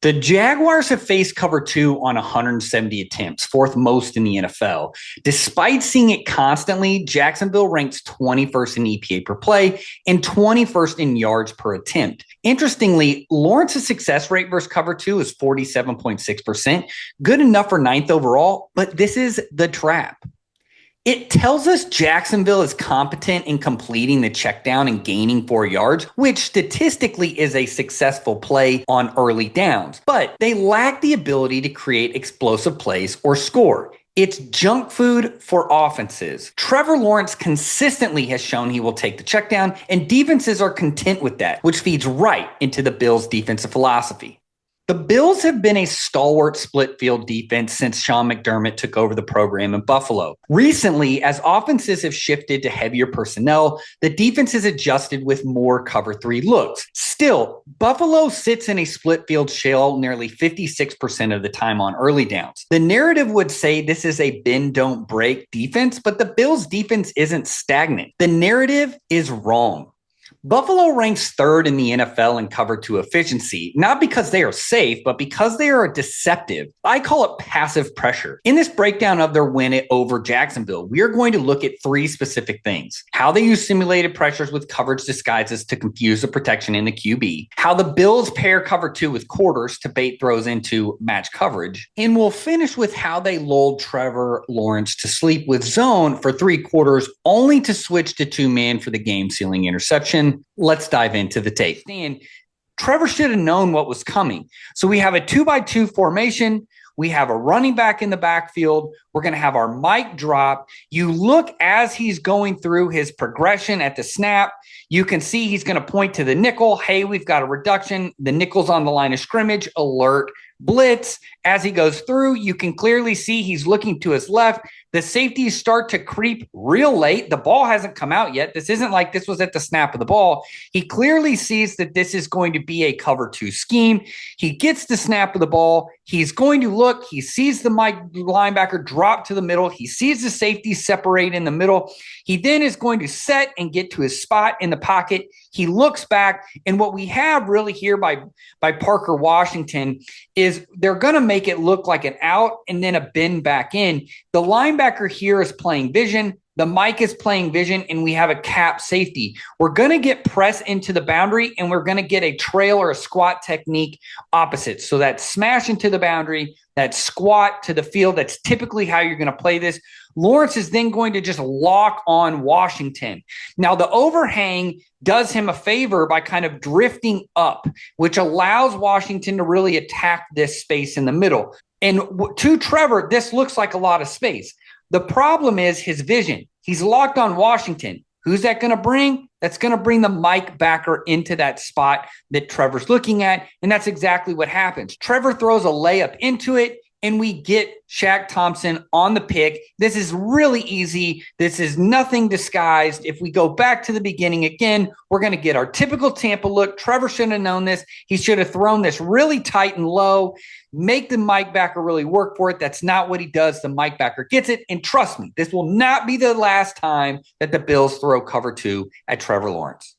The Jaguars have faced cover two on 170 attempts, fourth most in the NFL. Despite seeing it constantly, Jacksonville ranks 21st in EPA per play and 21st in yards per attempt. Interestingly, Lawrence's success rate versus cover two is 47.6%, good enough for ninth overall, but this is the trap. It tells us Jacksonville is competent in completing the check down and gaining 4 yards, which statistically is a successful play on early downs, but they lack the ability to create explosive plays or score. It's junk food for offenses. Trevor Lawrence consistently has shown he will take the check down, and defenses are content with that, which feeds right into the Bills' defensive philosophy. The Bills have been a stalwart split field defense since Sean McDermott took over the program in Buffalo. Recently, as offenses have shifted to heavier personnel, the defense has adjusted with more cover three looks. Still, Buffalo sits in a split field shell nearly 56% of the time on early downs. The narrative would say this is a bend don't break defense, but the Bills defense isn't stagnant. The narrative is wrong. Buffalo ranks third in the NFL in cover two efficiency, not because they are safe, but because they are deceptive. I call it passive pressure. In this breakdown of their win over Jacksonville, we are going to look at 3 specific things: how they use simulated pressures with coverage disguises to confuse the protection in the QB, how the Bills pair cover two with quarters to bait throws into match coverage, and we'll finish with how they lulled Trevor Lawrence to sleep with zone for 3 quarters, only to switch to 2-man for the game-sealing interception. Let's dive into the tape. And Trevor should have known what was coming. So we have a 2-by-2 formation. We have a running back in the backfield. We're going to have our mic drop. You look as he's going through his progression at the snap, you can see he's going to point to the nickel. Hey, we've got a reduction. The nickel's on the line of scrimmage. Alert. Blitz. As he goes through, you can clearly see he's looking to his left. The safeties start to creep real late. The ball hasn't come out yet. This isn't like this was at the snap of the ball. He clearly sees that this is going to be a cover two scheme. He gets the snap of the ball. He's going to look. He sees the linebacker drop to the middle. He sees the safety separate in the middle. He then is going to set and get to his spot in the pocket. He looks back, and what we have really here by Parker Washington is they're going to make it look like an out and then a bend back in. The linebacker here is playing vision. The mic is playing vision, and we have a cap safety. We're going to get press into the boundary, and we're going to get a trail or a squat technique opposite. So that smash into the boundary, that squat to the field, that's typically how you're going to play this. Lawrence is then going to just lock on Washington. Now, the overhang does him a favor by kind of drifting up, which allows Washington to really attack this space in the middle. And to Trevor, this looks like a lot of space. The problem is his vision. He's locked on Washington. Who's that going to bring? That's going to bring the Mike backer into that spot that Trevor's looking at, and that's exactly what happens. Trevor throws a layup into it, and we get Shaq Thompson on the pick. This is really easy. This is nothing disguised. If we go back to the beginning again, we're going to get our typical Tampa look. Trevor shouldn't have known this. He should have thrown this really tight and low, make the Mike backer really work for it. That's not what he does. The Mike backer gets it. And trust me, this will not be the last time that the Bills throw cover two at Trevor Lawrence.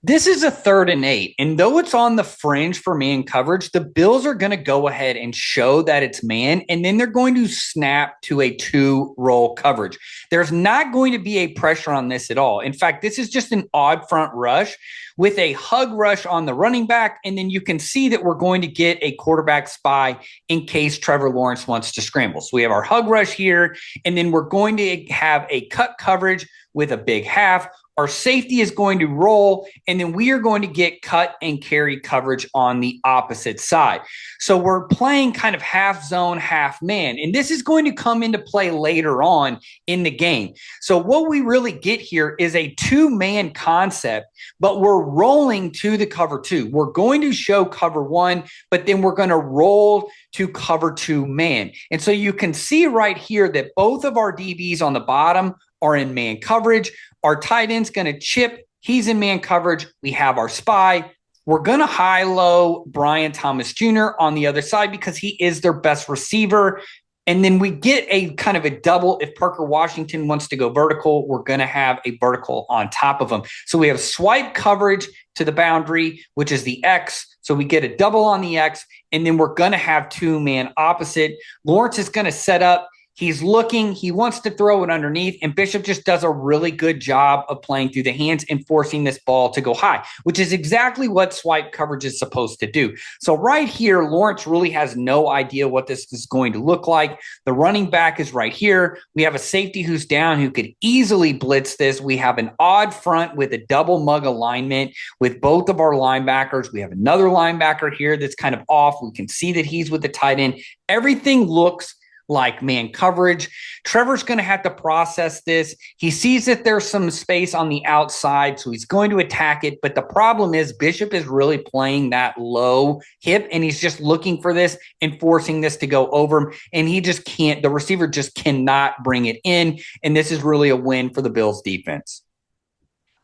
This is a 3rd and 8, and though it's on the fringe for man coverage, the Bills are going to go ahead and show that it's man, and then they're going to snap to a 2-roll coverage. There's not going to be a pressure on this at all. In fact, this is just an odd front rush with a hug rush on the running back, and then you can see that we're going to get a quarterback spy in case Trevor Lawrence wants to scramble. So we have our hug rush here, and then we're going to have a cut coverage with a big half. Our safety is going to roll, and then we are going to get cut and carry coverage on the opposite side. So we're playing kind of half zone, half man, and this is going to come into play later on in the game. So what we really get here is a 2-man concept, but we're rolling to the cover 2. We're going to show cover 1, but then we're going to roll to cover 2 man. And so you can see right here that both of our DBs on the bottom are in man coverage. Our tight end's going to chip. He's in man coverage. We have our spy. We're going to high-low Brian Thomas Jr. on the other side because he is their best receiver. And then we get a kind of a double. If Parker Washington wants to go vertical, we're going to have a vertical on top of him. So we have swipe coverage to the boundary, which is the X. So we get a double on the X, and then we're going to have two-man opposite. Lawrence is going to set up. He's looking, he wants to throw it underneath, and Bishop just does a really good job of playing through the hands and forcing this ball to go high, which is exactly what swipe coverage is supposed to do. So right here, Lawrence really has no idea what this is going to look like. The running back is right here. We have a safety who's down who could easily blitz this. We have an odd front with a double mug alignment with both of our linebackers. We have another linebacker here that's kind of off. We can see that he's with the tight end. Everything looks like man coverage. Trevor's going to have to process this. He sees that there's some space on the outside, so he's going to attack it. But the problem is Bishop is really playing that low hip, and he's just looking for this and forcing this to go over him. And he just can't, the receiver just cannot bring it in. And this is really a win for the Bills defense.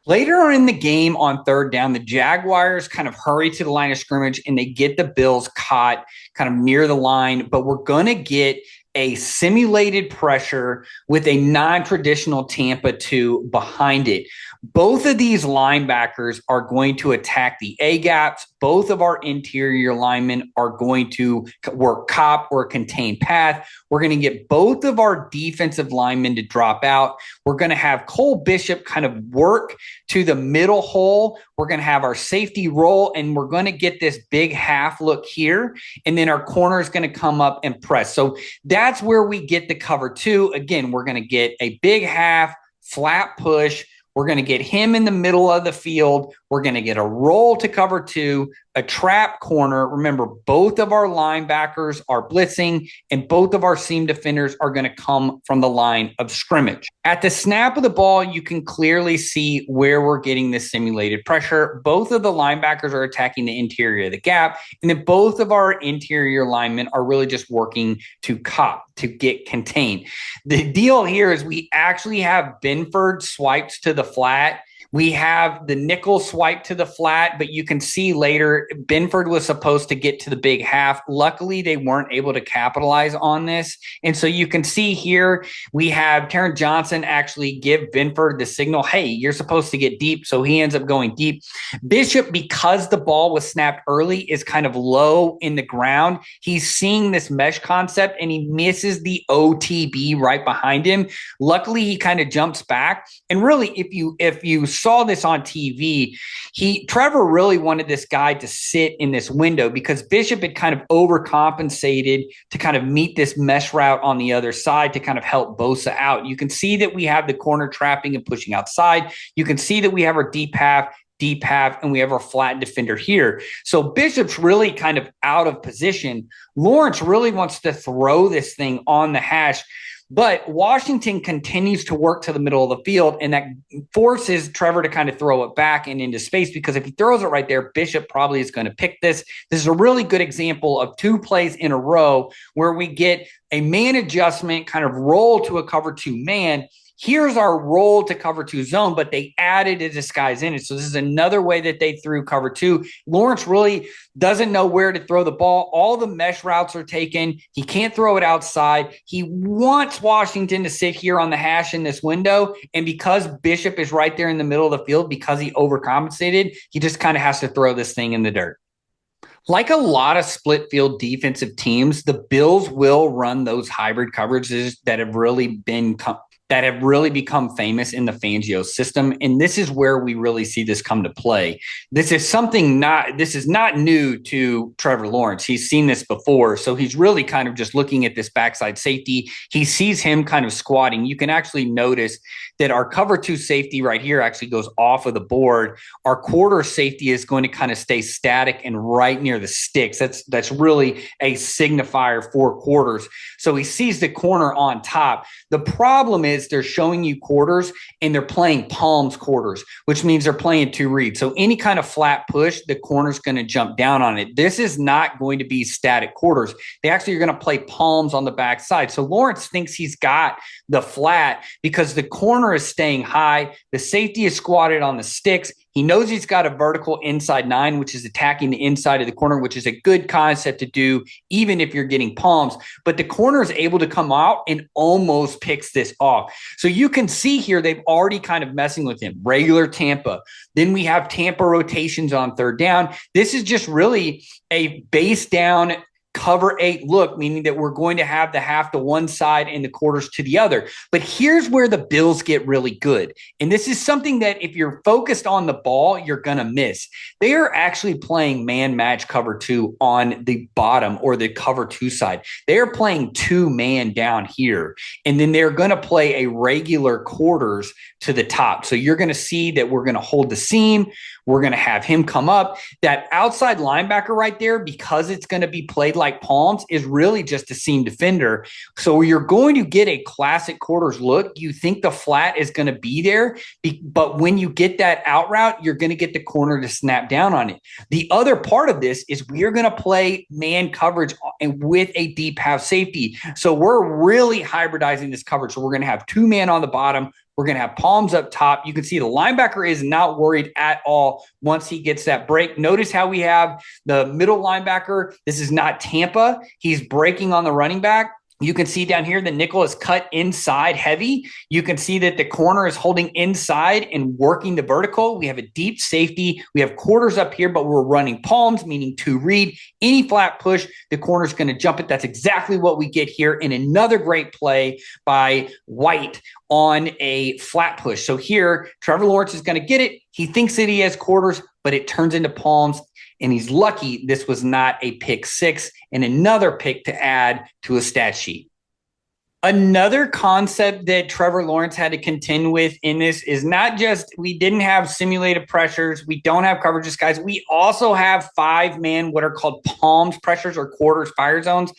Later on in the game on third down, the Jaguars kind of hurry to the line of scrimmage and they get the Bills caught kind of near the line, but we're going to get a simulated pressure with a non-traditional Tampa 2 behind it. Both of these linebackers are going to attack the A-gaps. Both of our interior linemen are going to work cop or contain path. We're going to get both of our defensive linemen to drop out. We're going to have Cole Bishop kind of work to the middle hole. We're going to have our safety roll, and we're going to get this big half look here. And then our corner is going to come up and press. So that's where we get the cover two. Again, we're going to get a big half, flat push. We're going to get him in the middle of the field. We're going to get a roll to cover two, a trap corner. Remember, both of our linebackers are blitzing, and both of our seam defenders are going to come from the line of scrimmage. At the snap of the ball, you can clearly see where we're getting this simulated pressure. Both of the linebackers are attacking the interior of the gap, and then both of our interior linemen are really just working to cop, to get contained. The deal here is we actually have Benford swiped to the flat. We have the nickel swipe to the flat, but you can see later Benford was supposed to get to the big half. Luckily, they weren't able to capitalize on this. And so you can see here, we have Taron Johnson actually give Benford the signal, hey, you're supposed to get deep. So he ends up going deep. Bishop, because the ball was snapped early, is kind of low in the ground. He's seeing this mesh concept and he misses the OTB right behind him. Luckily, he kind of jumps back. And really, if you saw this on TV, Trevor really wanted this guy to sit in this window because Bishop had kind of overcompensated to kind of meet this mesh route on the other side to kind of help Bosa out. You can see that we have the corner trapping and pushing outside. You can see that we have our deep half, and we have our flat defender here. So Bishop's really kind of out of position. Lawrence really wants to throw this thing on the hash. But Washington continues to work to the middle of the field, and that forces Trevor to kind of throw it back and into space because if he throws it right there, Bishop probably is going to pick this. This is a really good example of two plays in a row where we get a man adjustment, kind of roll to a cover two man. Here's our roll to cover two zone, but they added a disguise in it. So this is another way that they threw cover two. Lawrence really doesn't know where to throw the ball. All the mesh routes are taken. He can't throw it outside. He wants Washington to sit here on the hash in this window. And because Bishop is right there in the middle of the field, because he overcompensated, he just kind of has to throw this thing in the dirt. Like a lot of split field defensive teams, the Bills will run those hybrid coverages that have really become famous in the Fangio system. And this is where we really see this come to play. This is not new to Trevor Lawrence. He's seen this before. So he's really kind of just looking at this backside safety. He sees him kind of squatting. You can actually notice that our cover two safety right here actually goes off of the board. Our quarter safety is going to kind of stay static and right near the sticks. That's really a signifier for quarters. So he sees the corner on top. The problem is they're showing you quarters and they're playing palms quarters, which means they're playing two reads. So any kind of flat push, the corner's going to jump down on it. This is not going to be static quarters. They actually are going to play palms on the backside. So Lawrence thinks he's got the flat because the corner is staying high. The safety is squatted on the sticks. He knows he's got a vertical inside 9, which is attacking the inside of the corner, which is a good concept to do even if you're getting palms. But the corner is able to come out and almost picks this off. So you can see here they've already kind of messing with him. Regular Tampa. Then we have Tampa rotations on third down. This is just really a base down cover 8 look, meaning that we're going to have the half to one side and the quarters to the other. But here's where the Bills get really good. And this is something that if you're focused on the ball, you're going to miss. They are actually playing man match cover 2 on the bottom or the cover 2 side. They are playing 2-man down here. And then they're going to play a regular quarters to the top. So you're going to see that we're going to hold the seam. We're going to have him come up. That outside linebacker right there, because it's going to be played like palms, is really just a seam defender. So you're going to get a classic quarters look. You think the flat is going to be there, but when you get that out route, you're going to get the corner to snap down on it. The other part of this is we are going to play man coverage and with a deep half safety. So we're really hybridizing this coverage. So we're going to have 2-man on the bottom. We're going to have palms up top. You can see the linebacker is not worried at all once he gets that break. Notice how we have the middle linebacker. This is not Tampa. He's breaking on the running back. You can see down here the nickel is cut inside heavy. You can see that the corner is holding inside and working the vertical. We have a deep safety. We have quarters up here, but we're running palms, meaning to read. Any flat push, the corner's going to jump it. That's exactly what we get here in another great play by White on a flat push. So here, Trevor Lawrence is going to get it. He thinks that he has quarters, but it turns into palms. And he's lucky this was not a pick 6 and another pick to add to a stat sheet. Another concept that Trevor Lawrence had to contend with in this is not just we didn't have simulated pressures. We don't have coverages, guys. We also have 5-man, what are called palms pressures or quarters fire zones.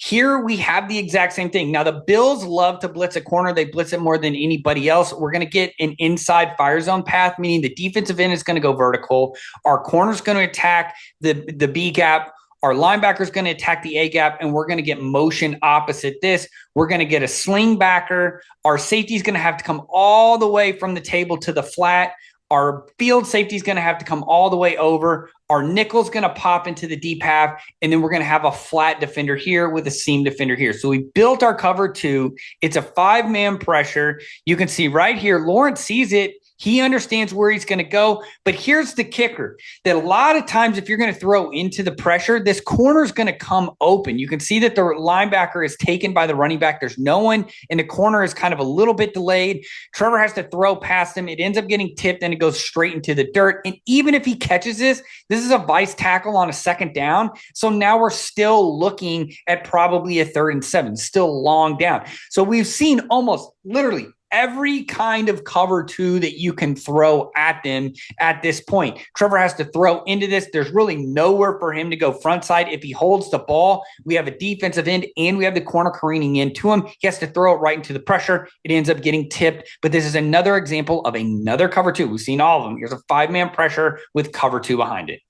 Here we have the exact same thing. Now, the Bills love to blitz a corner. They blitz it more than anybody else. We're going to get an inside fire zone path, meaning the defensive end is going to go vertical. Our corner's going to attack the B gap. Our linebacker is going to attack the A gap, and we're going to get motion opposite this. We're going to get a sling backer. Our safety is going to have to come all the way from the table to the flat. Our field safety is going to have to come all the way over. Our nickel's going to pop into the deep half, and then we're going to have a flat defender here with a seam defender here. So we built our cover 2. It's a 5-man pressure. You can see right here, Lawrence sees it. He understands where he's going to go. But here's the kicker, that a lot of times if you're going to throw into the pressure, this corner is going to come open. You can see that the linebacker is taken by the running back. There's no one, and the corner is kind of a little bit delayed. Trevor has to throw past him. It ends up getting tipped, and it goes straight into the dirt. And even if he catches this is a vice tackle on a second down. So now we're still looking at probably a 3rd and 7, still long down. So we've seen almost literally every kind of cover 2 that you can throw at them at this point. Trevor has to throw into this. There's really nowhere for him to go front side. If he holds the ball, we have a defensive end and we have the corner careening into him. He has to throw it right into the pressure. It ends up getting tipped. But this is another example of another cover 2. We've seen all of them. Here's a 5-man pressure with cover 2 behind it.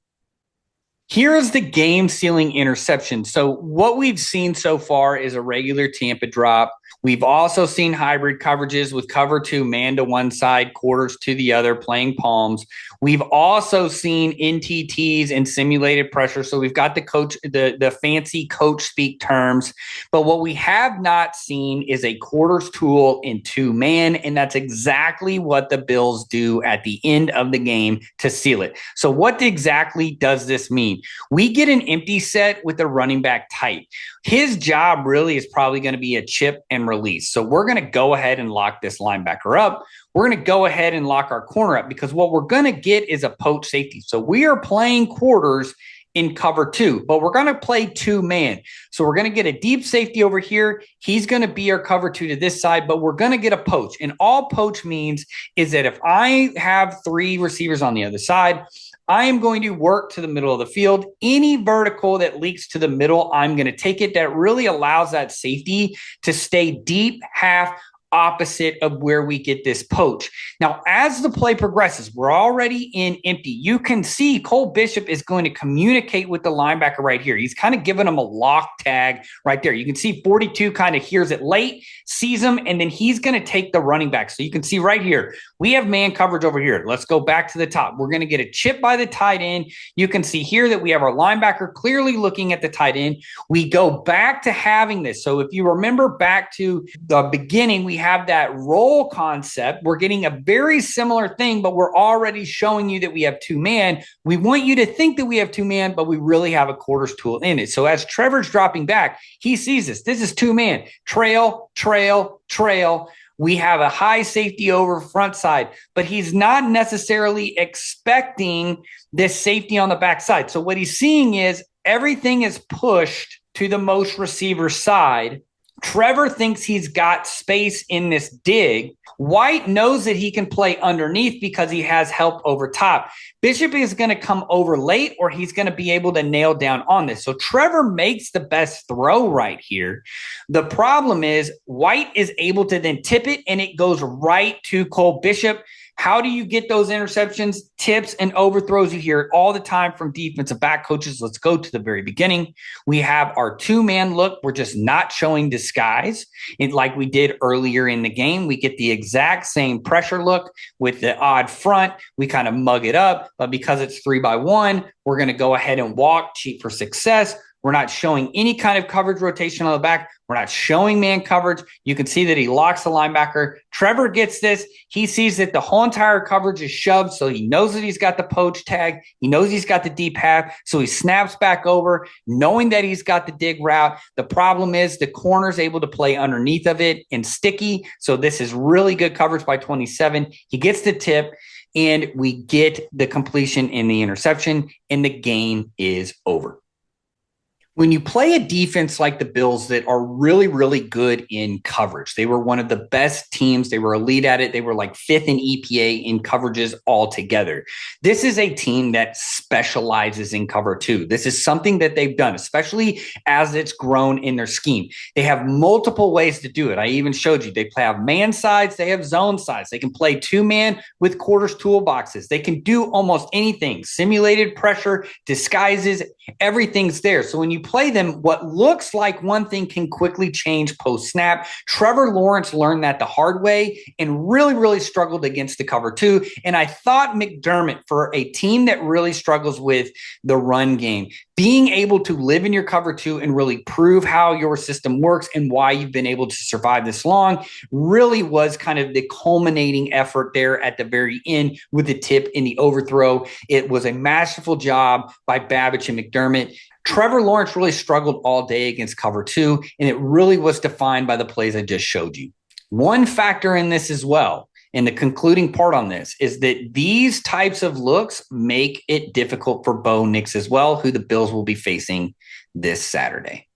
Here is the game-sealing interception. So what we've seen so far is a regular Tampa drop. We've also seen hybrid coverages with cover 2, man to one side, quarters to the other, playing palms. We've also seen NTTs and simulated pressure. So we've got the fancy coach speak terms. But what we have not seen is a quarters tool in 2-man, and that's exactly what the Bills do at the end of the game to seal it. So what exactly does this mean? We get an empty set with the running back tight. His job really is probably going to be a chip and release. So we're going to go ahead and lock this linebacker up. We're going to go ahead and lock our corner up because what we're going to get is a poach safety. So we are playing quarters in cover 2, but we're going to play 2-man. So we're going to get a deep safety over here. He's going to be our cover 2 to this side, but we're going to get a poach. And all poach means is that if I have 3 receivers on the other side, I am going to work to the middle of the field. Any vertical that leaks to the middle, I'm going to take it. That really allows that safety to stay deep half opposite of where we get this poach. Now, as the play progresses, we're already in empty. You can see Cole Bishop is going to communicate with the linebacker right here. He's kind of giving him a lock tag right there. You can see 42 kind of hears it late, sees him, and then he's going to take the running back. So you can see right here, we have man coverage over here. Let's go back to the top. We're going to get a chip by the tight end. You can see here that we have our linebacker clearly looking at the tight end. We go back to having this. So if you remember back to the beginning, we have that roll concept. We're getting a very similar thing, but we're already showing you that we have two man. We want you to think that we have two man, but we really have a quarters tool in it. So as Trevor's dropping back, he sees this. This is two man. Trail, trail, trail. We have a high safety over front side, but he's not necessarily expecting this safety on the backside. So what he's seeing is everything is pushed to the most receiver side. Trevor thinks he's got space in this dig. White knows that he can play underneath because he has help over top. Bishop is going to come over late, or he's going to be able to nail down on this. So Trevor makes the best throw right here. The problem is White is able to then tip it, and it goes right to Cole Bishop. How do you get those interceptions, tips, and overthrows? You hear it all the time from defensive back coaches. Let's go to the very beginning. We have our two-man look. We're just not showing disguise like we did earlier in the game. We get the exact same pressure look with the odd front. We kind of mug it up, but because it's 3-by-1, we're going to go ahead and walk, cheat for success. We're not showing any kind of coverage rotation on the back. We're not showing man coverage. You can see that he locks the linebacker. Trevor gets this. He sees that the whole entire coverage is shoved, so he knows that he's got the poach tag. He knows he's got the deep half, so he snaps back over, knowing that he's got the dig route. The problem is the corner's able to play underneath of it and sticky, so this is really good coverage by 27. He gets the tip, and we get the completion in the interception, and the game is over. When you play a defense like the Bills that are really, really good in coverage, they were one of the best teams. They were elite at it. They were like fifth in EPA in coverages altogether. This is a team that specializes in cover two. This is something that they've done, especially as it's grown in their scheme. They have multiple ways to do it. I even showed you. They have man sides. They have zone sides. They can play two-man with quarters toolboxes. They can do almost anything. Simulated pressure, disguises, everything's there. So when you play them, what looks like one thing can quickly change post-snap. Trevor Lawrence learned that the hard way and really, really struggled against the cover two. And I thought McDermott, for a team that really struggles with the run game, being able to live in your cover two and really prove how your system works and why you've been able to survive this long really was kind of the culminating effort there at the very end with the tip in the overthrow. It was a masterful job by Babbage and McDermott. Trevor Lawrence really struggled all day against cover two, and it really was defined by the plays I just showed you. One factor in this as well, and the concluding part on this, is that these types of looks make it difficult for Bo Nix as well, who the Bills will be facing this Saturday.